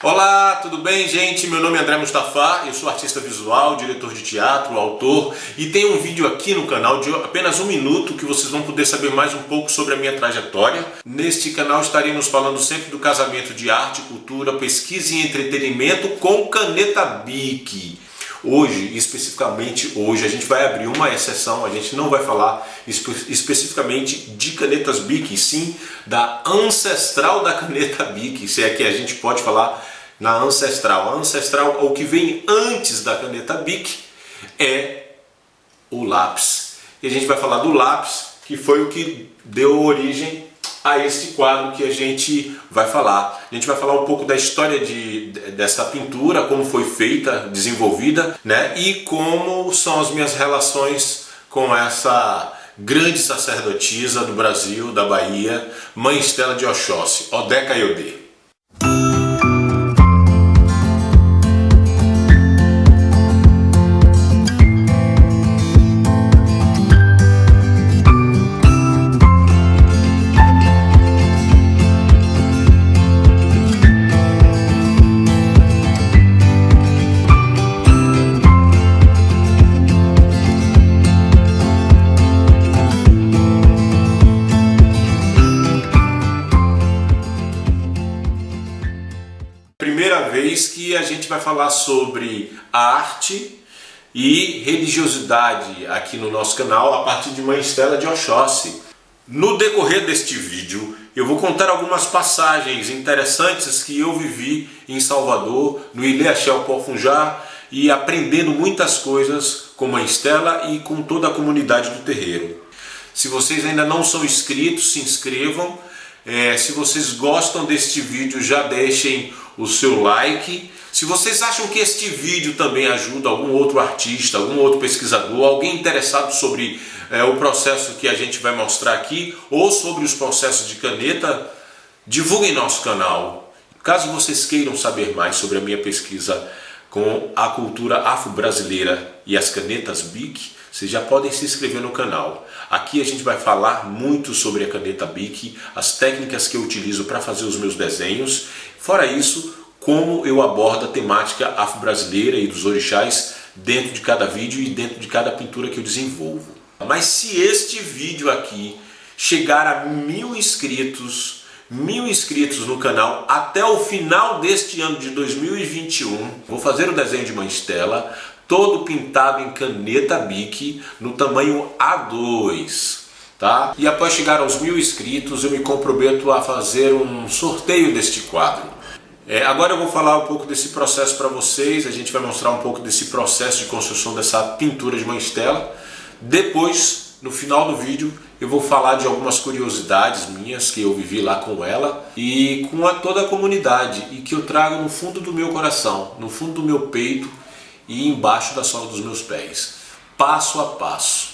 Olá, tudo bem, gente? Meu nome é André Mustafa, eu sou artista visual, diretor de teatro, autor e tem um vídeo aqui no canal de apenas 1 minuto que vocês vão poder saber mais um pouco sobre a minha trajetória. Neste canal estaremos falando sempre do casamento de arte, cultura, pesquisa e entretenimento com caneta Bic. Hoje, especificamente hoje, a gente vai abrir uma exceção, a gente não vai falar especificamente de canetas Bic, sim da ancestral da caneta Bic, se é que a gente pode falar na ancestral. A ancestral, o que vem antes da caneta Bic, é o lápis. E a gente vai falar do lápis, que foi o que deu origem a este quadro que a gente vai falar. A gente vai falar um pouco da história dessa pintura, como foi feita, desenvolvida, né? E como são as minhas relações com essa grande sacerdotisa do Brasil, da Bahia, Mãe Estela de Oxóssi, Odé Caiodê. Primeira vez que a gente vai falar sobre arte e religiosidade aqui no nosso canal a partir de Mãe Estela de Oxóssi. No decorrer deste vídeo eu vou contar algumas passagens interessantes que eu vivi em Salvador, no Ilê Axé Pó-Funjá, e aprendendo muitas coisas com Mãe Estela e com toda a comunidade do terreiro. Se vocês ainda não são inscritos, se inscrevam. Se vocês gostam deste vídeo, já deixem o seu like. Se vocês acham que este vídeo também ajuda algum outro artista, algum outro pesquisador, alguém interessado sobre o processo que a gente vai mostrar aqui, ou sobre os processos de caneta, divulguem nosso canal. Caso vocês queiram saber mais sobre a minha pesquisa com a cultura afro-brasileira e as canetas Bic, vocês já podem se inscrever no canal. Aqui a gente vai falar muito sobre a caneta Bic, as técnicas que eu utilizo para fazer os meus desenhos. Fora isso, como eu abordo a temática afro-brasileira e dos orixás dentro de cada vídeo e dentro de cada pintura que eu desenvolvo. Mas se este vídeo aqui chegar a 1000 inscritos no canal até o final deste ano de 2021, vou fazer o desenho de Mãe Estela, todo pintado em caneta Bic no tamanho A2, tá? E após chegar aos 1000 inscritos eu me comprometo a fazer um sorteio deste quadro. Agora eu vou falar um pouco desse processo para vocês, a gente vai mostrar um pouco desse processo de construção dessa pintura de Mãe Estela. Depois, no final do vídeo, eu vou falar de algumas curiosidades minhas que eu vivi lá com ela e com toda a comunidade e que eu trago no fundo do meu coração, no fundo do meu peito e embaixo da sola dos meus pés, passo a passo.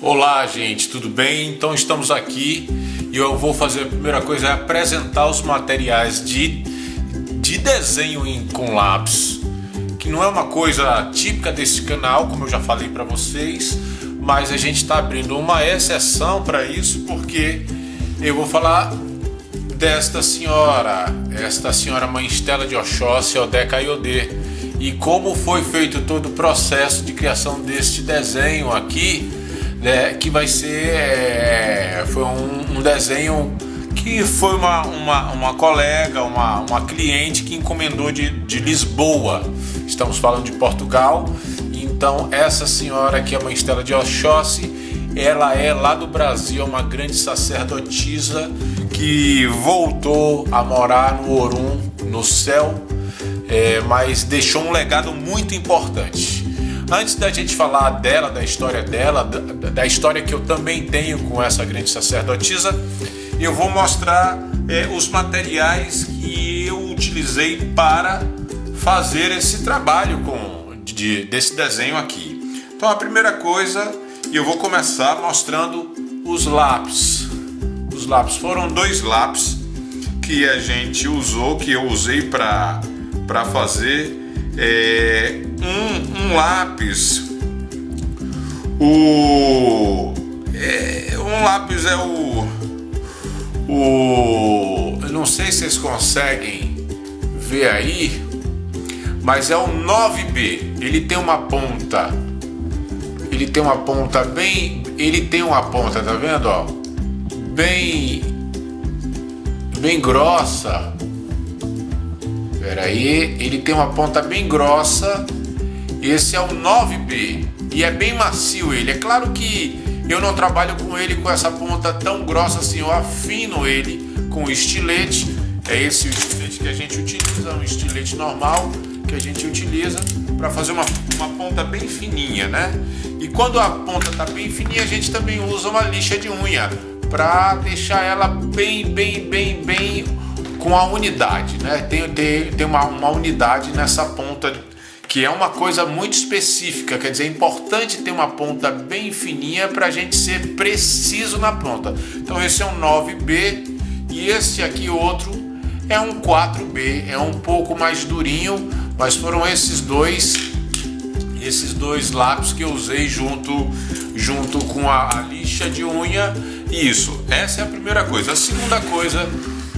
Olá, gente, tudo bem? Então estamos aqui e eu vou fazer, a primeira coisa é apresentar os materiais de desenho com lápis, que não é uma coisa típica desse canal, como eu já falei para vocês, mas a gente está abrindo uma exceção para isso, porque eu vou falar desta senhora, esta senhora Mãe Estela de Oxóssi, Odé Caiodê, e como foi feito todo o processo de criação deste desenho aqui, né, que vai ser, foi um desenho que foi uma colega, uma cliente que encomendou de Lisboa, estamos falando de Portugal. Então essa senhora aqui, a Mãe Estela de Oxóssi, ela é lá do Brasil, uma grande sacerdotisa que voltou a morar no Orum, no céu, mas deixou um legado muito importante. Antes da gente falar dela, da história que eu também tenho com essa grande sacerdotisa, eu vou mostrar os materiais que eu utilizei para fazer esse trabalho desse desenho aqui. Então a primeira coisa, eu vou começar mostrando os lápis. Os lápis foram 2 lápis que a gente usou, que eu usei para fazer um lápis. Um lápis é Eu não sei se vocês conseguem ver aí, mas é o 9B. Ele tem uma ponta tá vendo, ó, bem grossa. Pera aí, ele tem uma ponta bem grossa. Esse é o 9B e é bem macio ele. É claro que eu não trabalho com ele com essa ponta tão grossa assim, eu afino ele com o estilete. É esse o estilete que a gente utiliza, um estilete normal que a gente utiliza para fazer uma ponta bem fininha, né? E quando a ponta tá bem fininha, a gente também usa uma lixa de unha para deixar ela bem com a unidade, né? Tem uma unidade nessa ponta, que é uma coisa muito específica, quer dizer, é importante ter uma ponta bem fininha para a gente ser preciso na ponta. Então esse é um 9B e esse aqui outro é um 4B, é um pouco mais durinho, mas foram esses dois lápis que eu usei junto com a lixa de unha. Isso, essa é a primeira coisa. A segunda coisa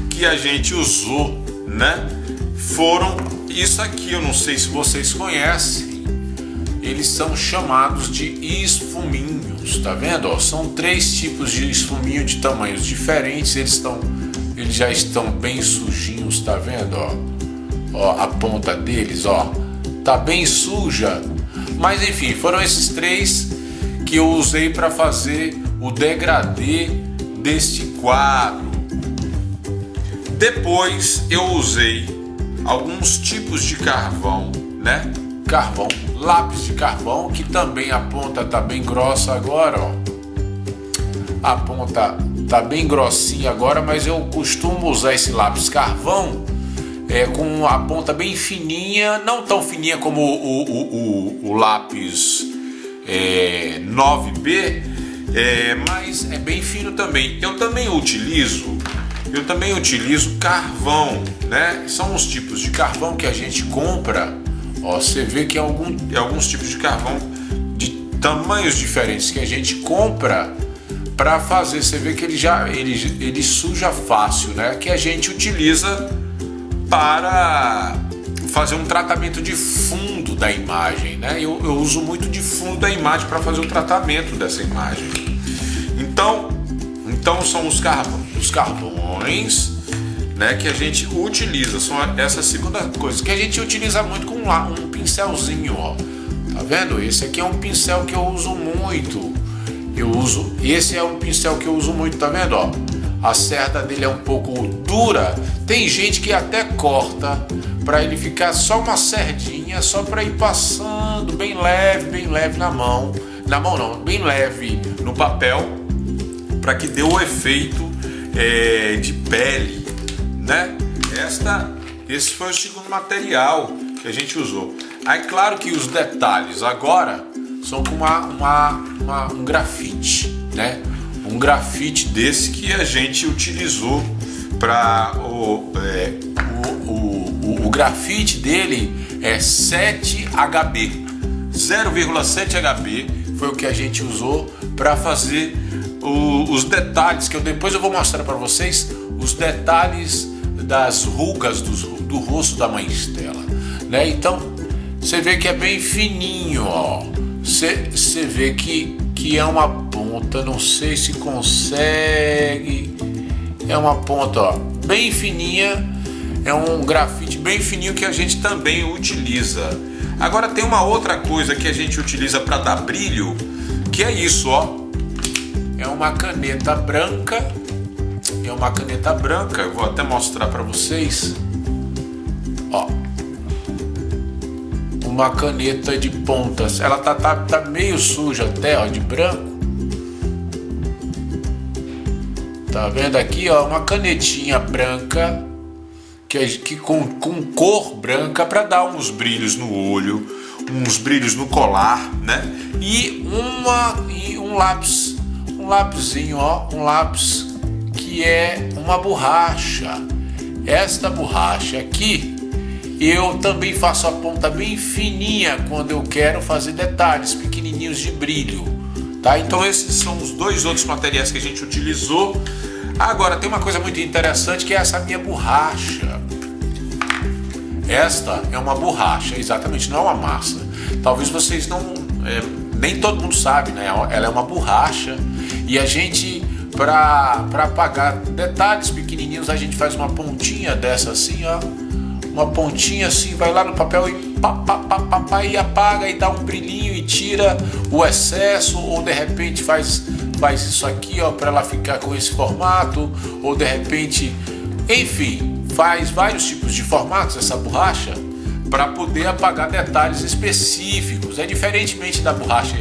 que a gente usou, né, foram isso aqui. Eu não sei se vocês conhecem, eles são chamados de esfuminhos, tá vendo? Ó, são 3 tipos de esfuminho de tamanhos diferentes. Eles já estão bem sujinhos, tá vendo? Ó, a ponta deles, ó, tá bem suja. Mas enfim, foram esses 3 que eu usei para fazer o degradê deste quadro. Depois eu usei alguns tipos de carvão, né? Lápis de carvão, que também a ponta tá bem grossa agora, ó. A ponta tá bem grossinha agora, mas eu costumo usar esse lápis carvão com a ponta bem fininha, não tão fininha como o lápis 9B, mas é bem fino também. Eu também utilizo carvão, né? São os tipos de carvão que a gente compra. Ó, você vê que alguns tipos de carvão de tamanhos diferentes que a gente compra para fazer. Você vê que ele suja fácil, né? Que a gente utiliza para fazer um tratamento de fundo da imagem, né? Eu uso muito de fundo da imagem para fazer o tratamento dessa imagem. Então são os carvões, né, que a gente utiliza. São essa segunda coisa que a gente utiliza muito com um pincelzinho, ó. Tá vendo? Esse aqui é um pincel que eu uso muito. Esse é um pincel que eu uso muito, tá vendo, ó? A cerda dele é um pouco dura. Tem gente que até corta para ele ficar só uma cerdinha, só para ir passando bem leve na mão. Na mão não, bem leve no papel, para que dê o efeito de pele, né? Esse foi o segundo material que a gente usou. Aí claro que os detalhes agora são com um grafite, né? Um grafite desse que a gente utilizou para o grafite dele é 7HB, 0,7 HB foi o que a gente usou para fazer os detalhes, que depois eu vou mostrar para vocês os detalhes das rugas do rosto da mãe Estela, né? Então você vê que é bem fininho, ó. Você vê que é uma ponta, não sei se consegue, é uma ponta, ó, bem fininha, é um grafite bem fininho que a gente também utiliza. Agora tem uma outra coisa que a gente utiliza para dar brilho, que é isso, ó. É uma caneta branca. Eu vou até mostrar para vocês. Ó. Uma caneta de pontas. Ela tá meio suja até, ó, de branco. Tá vendo aqui, ó, uma canetinha branca que com cor branca para dar uns brilhos no olho, uns brilhos no colar, né? E um lápisinho, ó, um lápis que é uma borracha. Esta borracha aqui, eu também faço a ponta bem fininha quando eu quero fazer detalhes pequenininhos de brilho, tá? Então esses são os 2 outros materiais que a gente utilizou. Agora tem uma coisa muito interessante, que é essa minha borracha. Esta é uma borracha, exatamente, não é uma massa. Talvez vocês não... nem todo mundo sabe, né? Ela é uma borracha e a gente, para apagar detalhes pequenininhos, a gente faz uma pontinha dessa assim, ó. Uma pontinha assim, vai lá no papel e e apaga e dá um brilhinho e tira o excesso, ou de repente faz isso aqui, ó, para ela ficar com esse formato, ou de repente, enfim, faz vários tipos de formatos essa borracha para poder apagar detalhes específicos. É diferentemente da borracha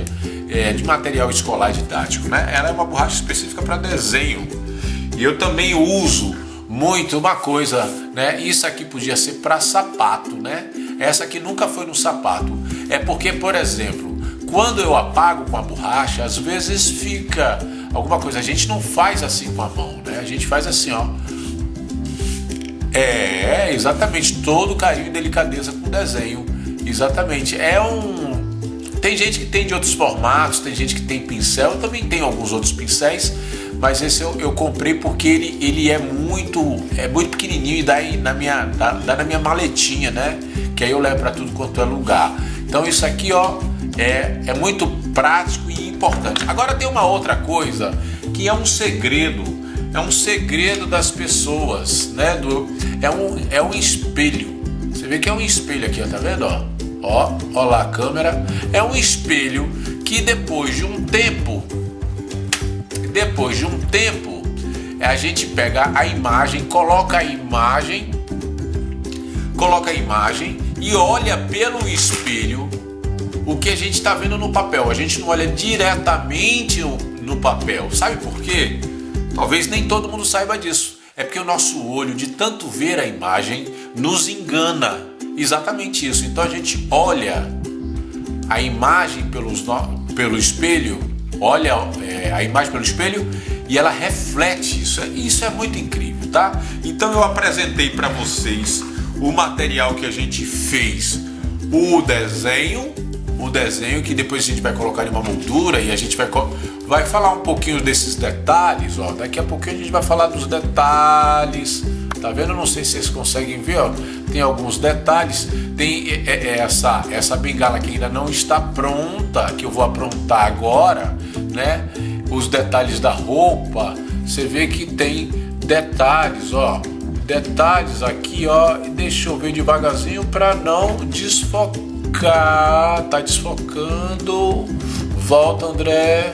de material escolar didático, né? Ela é uma borracha específica para desenho. E eu também uso muito uma coisa, né? Isso aqui podia ser para sapato, né? Essa aqui nunca foi no sapato. É porque, por exemplo, quando eu apago com a borracha, às vezes fica alguma coisa. A gente não faz assim com a mão, né? A gente faz assim, ó. Exatamente, todo carinho e delicadeza com o desenho. Exatamente. Tem gente que tem de outros formatos, tem gente que tem pincel, eu também tenho alguns outros pincéis, mas esse eu comprei porque ele é muito pequenininho e dá na minha maletinha, né? Que aí eu levo para tudo quanto é lugar. Então isso aqui, ó, é muito prático e importante. Agora tem uma outra coisa que é um segredo. É um segredo das pessoas, né? É um espelho. Você vê que é um espelho aqui, ó, tá vendo? Ó lá a câmera. É um espelho que depois de um tempo, a gente pega a imagem, coloca a imagem e olha pelo espelho o que a gente está vendo no papel. A gente não olha diretamente no papel. Sabe por quê? Talvez nem todo mundo saiba disso. É porque o nosso olho, de tanto ver a imagem, nos engana. Exatamente isso. Então a gente olha a imagem pelo espelho, olha a imagem pelo espelho e ela reflete isso. Isso é muito incrível, tá? Então eu apresentei para vocês o material que a gente fez, o desenho que depois a gente vai colocar em uma moldura e a gente vai falar um pouquinho desses detalhes, ó. Daqui a pouquinho a gente vai falar dos detalhes, tá vendo? Não sei se vocês conseguem ver, ó. Tem alguns detalhes, tem essa bengala que ainda não está pronta, que eu vou aprontar agora, né? Os detalhes da roupa, você vê que tem detalhes, ó. Detalhes aqui, ó. E deixa eu ver devagarzinho para não desfocar. Tá desfocando. Volta, André.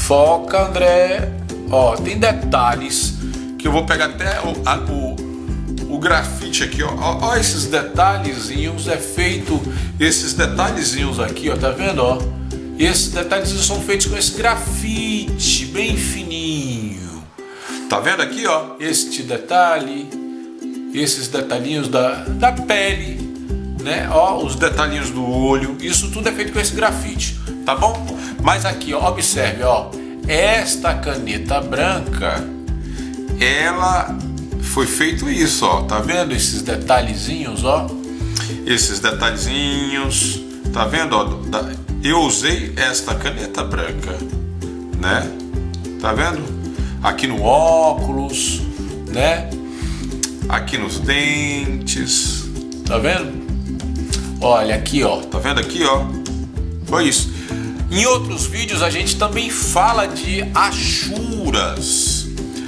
Foca, André. Ó, tem detalhes que eu vou pegar até o grafite aqui, ó. Ó, esses detalhezinhos é feito. Esses detalhezinhos aqui, ó, tá vendo, ó? E esses detalhezinhos são feitos com esse grafite bem fininho. Tá vendo aqui, ó? Este detalhe, esses detalhinhos da pele, né? Ó, os detalhinhos do olho. Isso tudo é feito com esse grafite, tá bom? Mas aqui, ó, observe, ó. Esta caneta branca, ela foi feito isso, ó. Tá vendo esses detalhezinhos, ó? Esses detalhezinhos, tá vendo, ó? Eu usei esta caneta branca, né? Tá vendo? Aqui no óculos, né? Aqui nos dentes, tá vendo? Olha aqui, ó. Tá vendo aqui, ó? Foi isso. Em outros vídeos a gente também fala de achuras.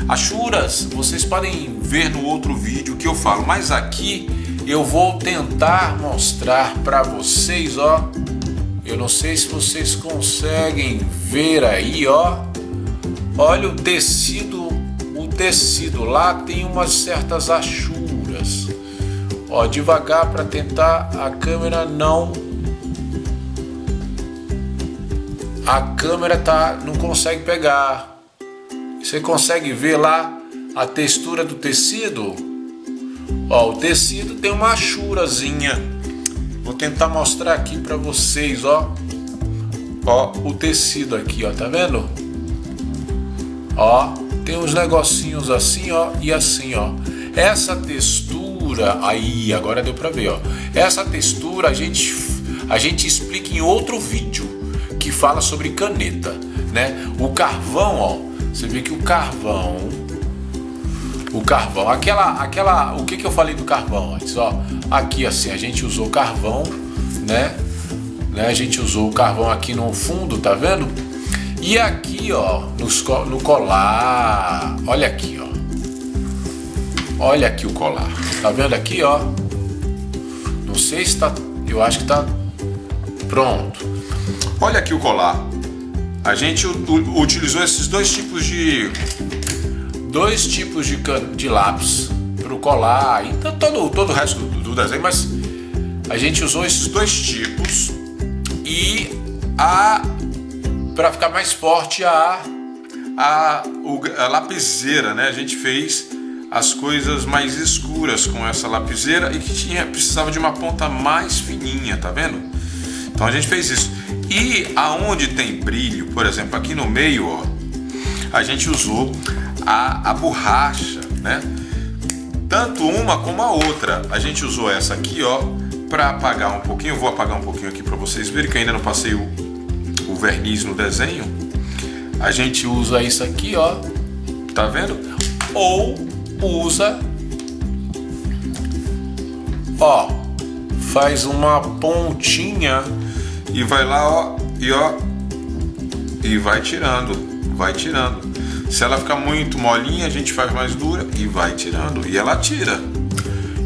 Achuras, vocês podem ver no outro vídeo que eu falo, mas aqui eu vou tentar mostrar para vocês, ó. Eu não sei se vocês conseguem ver aí, ó. Olha o tecido lá tem umas certas achuras. Ó, devagar para tentar a câmera não não consegue pegar. Você consegue ver lá a textura do tecido? Ó, o tecido tem uma achurazinha. Vou tentar mostrar aqui para vocês, ó. Ó, o tecido aqui, ó, tá vendo? Ó, tem uns negocinhos assim, ó, e assim, ó. Essa textura, aí, agora deu para ver, ó. Essa textura a gente explica em outro vídeo que fala sobre caneta, né? O carvão, ó, você vê que o carvão, o que eu falei do carvão antes, ó, aqui assim, a gente usou carvão, né, a gente usou o carvão aqui no fundo, tá vendo? E aqui, ó, no colar, olha aqui, ó, olha aqui o colar, tá vendo aqui, ó, não sei se tá, eu acho que tá pronto, olha aqui o colar. A gente utilizou esses dois tipos de lápis para o colar, então todo o resto do desenho, mas a gente usou esses dois tipos e para ficar mais forte a lapiseira, né? A gente fez as coisas mais escuras com essa lapiseira e que precisava de uma ponta mais fininha, tá vendo? Então a gente fez isso. E aonde tem brilho, por exemplo, aqui no meio, ó, a gente usou a borracha, né? Tanto uma como a outra. A gente usou essa aqui, ó, para apagar um pouquinho. Eu vou apagar um pouquinho aqui para vocês verem que ainda não passei o verniz no desenho. A gente usa isso aqui, ó, tá vendo? Ou usa, ó, faz uma pontinha e vai lá, ó, e vai tirando. Se ela ficar muito molinha, a gente faz mais dura e vai tirando, e ela tira.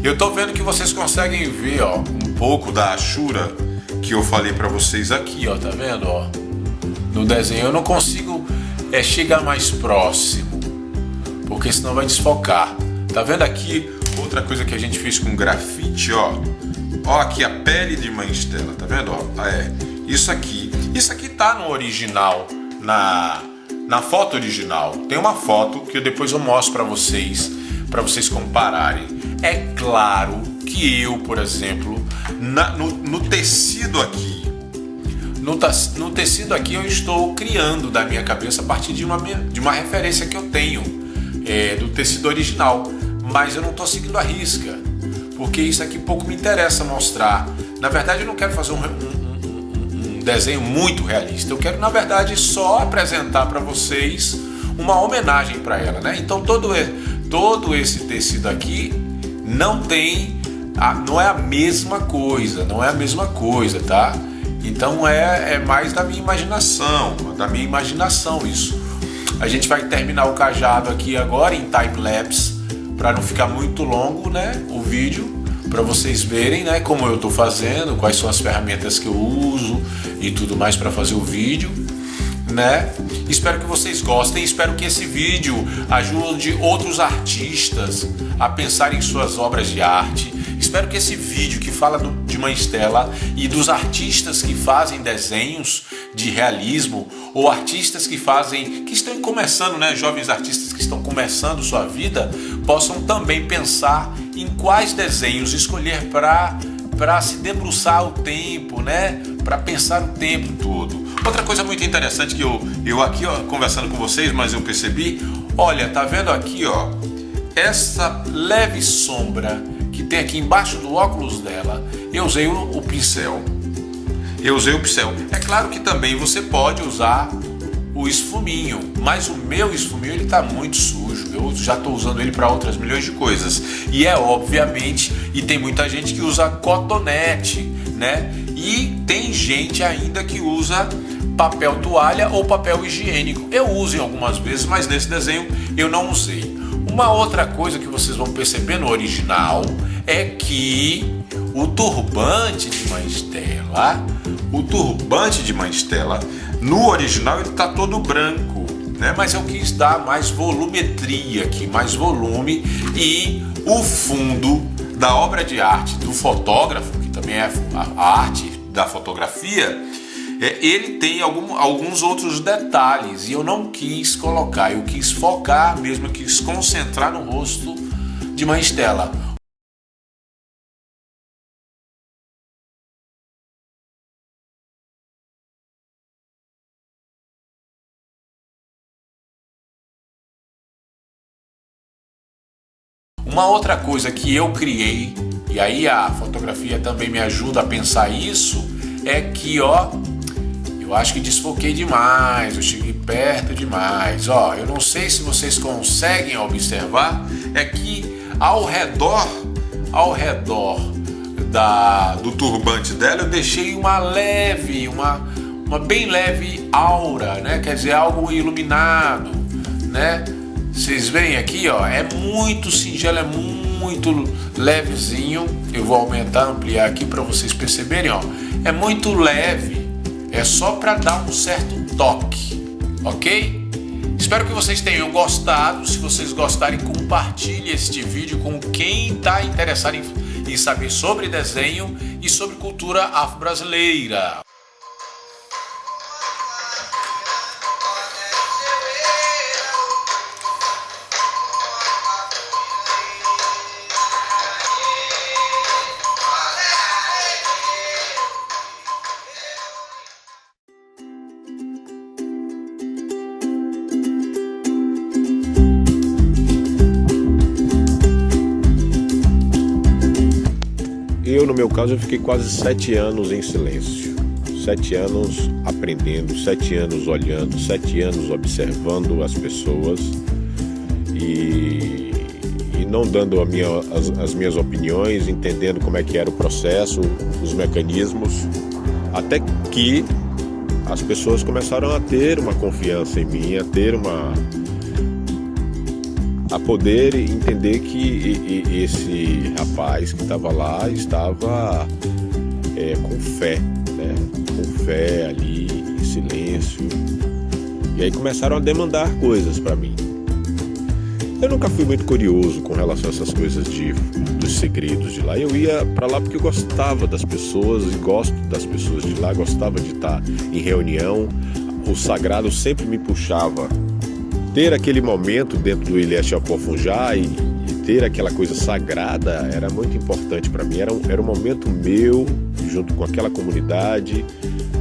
Eu tô vendo que vocês conseguem ver, ó, um pouco da achura que eu falei pra vocês aqui, ó, tá vendo, ó? No desenho eu não consigo chegar mais próximo, porque senão vai desfocar. Tá vendo aqui outra coisa que a gente fez com grafite, ó? Ó, aqui a pele de Mãe Stella, tá vendo? Ó, isso aqui tá no original, na foto original. Tem uma foto que depois eu mostro para vocês compararem. É claro que eu, por exemplo, no tecido aqui, no tecido aqui eu estou criando da minha cabeça a partir de uma referência que eu tenho do tecido original, mas eu não estou seguindo a risca, porque isso aqui pouco me interessa mostrar. Na verdade, eu não quero fazer um desenho muito realista. Eu quero, na verdade, só apresentar para vocês uma homenagem para ela, né? Então, todo esse tecido aqui não é a mesma coisa, tá? Então, é mais da minha imaginação isso. A gente vai terminar o cajado aqui agora em time-lapse, para não ficar muito longo, né, o vídeo, para vocês verem, né, como eu estou fazendo, quais são as ferramentas que eu uso e tudo mais para fazer o vídeo, né? Espero que vocês gostem, espero que esse vídeo ajude outros artistas a pensar em suas obras de arte. Espero que esse vídeo que fala de Mãe Stella e dos artistas que fazem desenhos de realismo, ou artistas que estão começando, né, jovens artistas que estão começando sua vida, possam também pensar em quais desenhos escolher para se debruçar o tempo, né, para pensar o tempo todo. Outra coisa muito interessante que eu aqui, ó, conversando com vocês, mas eu percebi, olha, tá vendo aqui, ó, essa leve sombra que tem aqui embaixo do óculos dela, eu usei o pincel. É claro que também você pode usar o esfuminho, mas o meu esfuminho ele tá muito sujo. Eu já estou usando ele para outras milhões de coisas. E obviamente, e tem muita gente que usa cotonete, né? E tem gente ainda que usa papel toalha ou papel higiênico. Eu uso em algumas vezes, mas nesse desenho eu não usei. Uma outra coisa que vocês vão perceber no original é que o turbante de Mãe Stella, no original ele está todo branco, né? Mas eu quis dar mais volumetria aqui, mais volume, e o fundo da obra de arte do fotógrafo, que também é a arte da fotografia, ele tem alguns outros detalhes, e eu não quis colocar, eu quis focar mesmo, eu quis concentrar no rosto de Mãe Stella. Uma outra coisa que eu criei, e aí a fotografia também me ajuda a pensar isso, é que, ó, Eu acho que desfoquei demais, eu cheguei perto demais. Ó, eu não sei se vocês conseguem observar, é que ao redor do turbante dela eu deixei uma bem leve aura, né? Quer dizer, algo iluminado, né? Vocês veem aqui, ó, é muito singelo, é muito levezinho. Eu vou aumentar, ampliar aqui para vocês perceberem, ó. É muito leve, é só para dar um certo toque, ok? Espero que vocês tenham gostado. Se vocês gostarem, compartilhe este vídeo com quem está interessado em saber sobre desenho e sobre cultura afro-brasileira. No meu caso, eu fiquei quase 7 anos em silêncio, 7 anos aprendendo, 7 anos olhando, 7 anos observando as pessoas e não dando as minhas opiniões, entendendo como é que era o processo, os mecanismos, até que as pessoas começaram a ter uma confiança em mim, a poder entender que esse rapaz que estava lá estava com fé, né? Com fé ali, em silêncio. E aí começaram a demandar coisas para mim. Eu nunca fui muito curioso com relação a essas coisas dos segredos de lá. Eu ia para lá porque eu gostava das pessoas e gosto das pessoas de lá, gostava de estar em reunião. O sagrado sempre me puxava. Ter aquele momento dentro do Ilhéus Chapofunjá e ter aquela coisa sagrada era muito importante para mim. Era um momento meu, junto com aquela comunidade,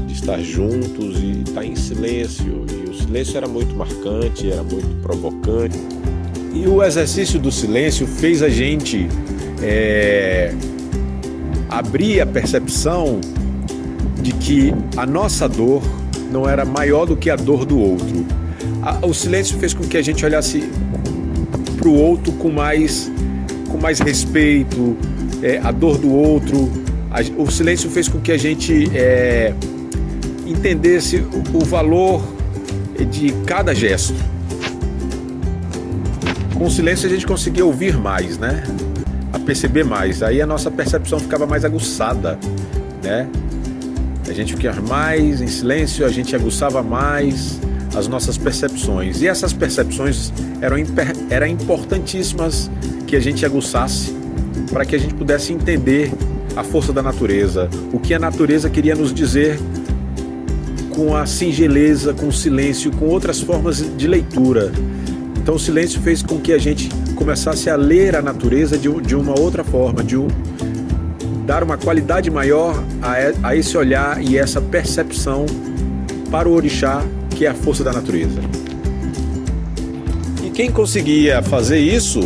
de estar juntos e estar em silêncio. E o silêncio era muito marcante, era muito provocante. E o exercício do silêncio fez a gente abrir a percepção de que a nossa dor não era maior do que a dor do outro. O silêncio fez com que a gente olhasse para o outro com mais respeito, a dor do outro. O silêncio fez com que a gente entendesse o valor de cada gesto. Com o silêncio a gente conseguia ouvir mais, né? A perceber mais. Aí a nossa percepção ficava mais aguçada, né? A gente ficava mais em silêncio, a gente aguçava mais as nossas percepções. E essas percepções eram importantíssimas que a gente aguçasse para que a gente pudesse entender a força da natureza, o que a natureza queria nos dizer com a singeleza, com o silêncio, com outras formas de leitura. Então o silêncio fez com que a gente começasse a ler a natureza de uma outra forma, dar uma qualidade maior a esse olhar e essa percepção para o orixá, que é a força da natureza. E quem conseguia fazer isso,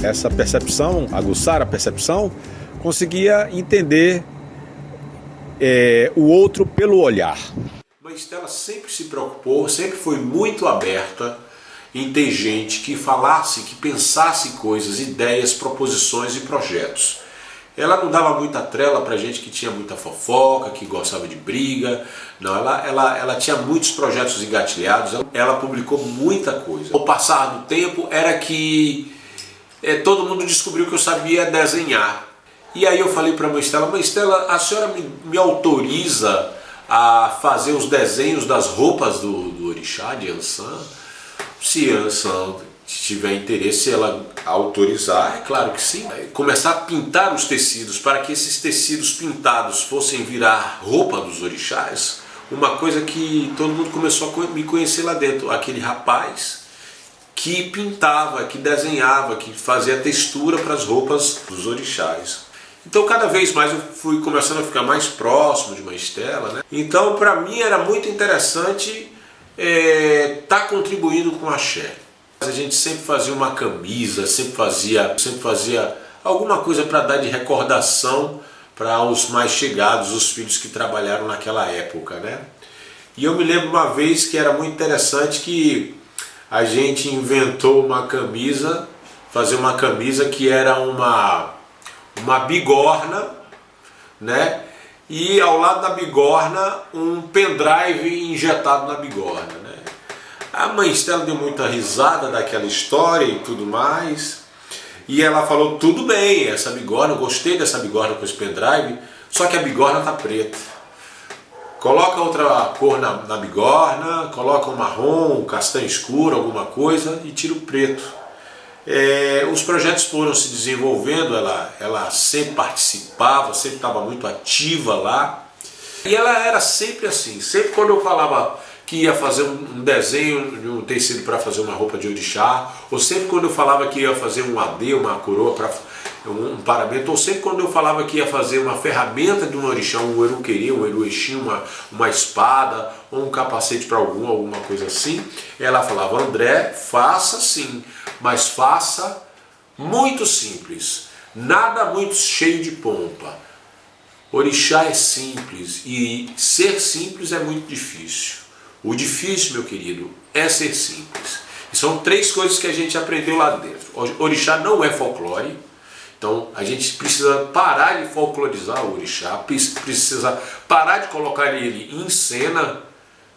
essa percepção, aguçar a percepção, conseguia entender o outro pelo olhar. Mas Estela sempre se preocupou, sempre foi muito aberta em ter gente que falasse, que pensasse coisas, ideias, proposições e projetos. Ela não dava muita trela pra gente que tinha muita fofoca, que gostava de briga. Não, ela tinha muitos projetos engatilhados, ela publicou muita coisa. Ao passar do tempo era que todo mundo descobriu que eu sabia desenhar. E aí eu falei pra mãe Estela, a senhora me autoriza a fazer os desenhos das roupas do orixá, de Ansan? Se Ansan tiver interesse, se ela autorizar, é claro que sim. Começar a pintar os tecidos para que esses tecidos pintados fossem virar roupa dos orixás, uma coisa que todo mundo começou a me conhecer lá dentro, aquele rapaz que pintava, que desenhava, que fazia textura para as roupas dos orixás. Então cada vez mais eu fui começando a ficar mais próximo de Mãe Estela, né? Então para mim era muito interessante tá contribuindo com a axé. A gente sempre fazia uma camisa, sempre fazia alguma coisa para dar de recordação para os mais chegados, os filhos que trabalharam naquela época, né? E eu me lembro uma vez que era muito interessante que a gente inventou uma camisa, fazer uma camisa que era uma bigorna, né? E ao lado da bigorna um pendrive injetado na bigorna, né? A mãe Estela deu muita risada daquela história e tudo mais. E ela falou, tudo bem, essa bigorna, eu gostei dessa bigorna com esse pendrive, só que a bigorna tá preta. Coloca outra cor na bigorna, coloca um marrom, um castanho escuro, alguma coisa e tira o preto. Os projetos foram se desenvolvendo, ela sempre participava, sempre estava muito ativa lá. E ela era sempre assim, sempre quando eu falava que ia fazer um desenho de um tecido para fazer uma roupa de orixá, ou sempre quando eu falava que ia fazer um adê, uma coroa, para um paramento, ou sempre quando eu falava que ia fazer uma ferramenta de um orixá, um eruquerê, um eruexim, uma espada, ou um capacete para alguma coisa assim, ela falava, André, faça sim, mas faça muito simples, nada muito cheio de pompa. Orixá é simples e ser simples é muito difícil. O difícil, meu querido, é ser simples. E são 3 coisas que a gente aprendeu lá dentro. Orixá não é folclore, então a gente precisa parar de folclorizar o orixá, precisa parar de colocar ele em cena,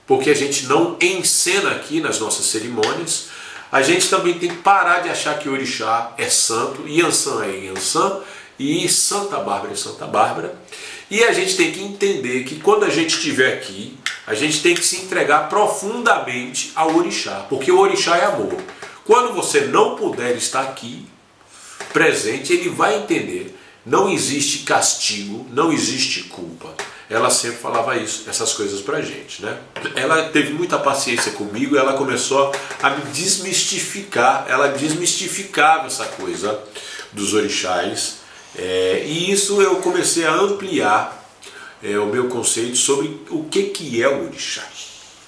porque a gente não encena aqui nas nossas cerimônias. A gente também tem que parar de achar que o orixá é santo, Iansã é Iansã e Santa Bárbara é Santa Bárbara. E a gente tem que entender que quando a gente estiver aqui, a gente tem que se entregar profundamente ao orixá, porque o orixá é amor. Quando você não puder estar aqui, presente, ele vai entender. Não existe castigo, não existe culpa. Ela sempre falava isso, essas coisas pra gente, né? Ela teve muita paciência comigo, ela começou a me desmistificar, ela desmistificava essa coisa dos orixás. E isso eu comecei a ampliar o meu conceito sobre o que é o orixá,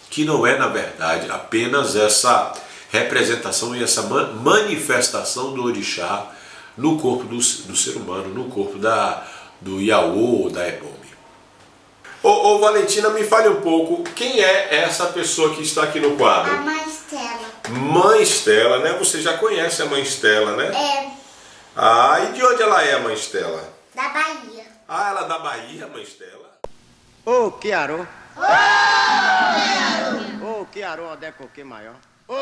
que não é na verdade apenas essa representação e essa manifestação do orixá no corpo do ser humano, no corpo do Iaô ou da Ebome. Ô Valentina, me fale um pouco, quem é essa pessoa que está aqui no quadro? A Mãe Estela. Mãe Estela, né? Você já conhece a Mãe Estela, né? É. Ah, e de onde ela é, a Mãe Estela? Da Bahia. Ah, ela é da Bahia, Mãe Estela? Ô, Kiarô. Ô, Kiarô, onde é que maior? Ô,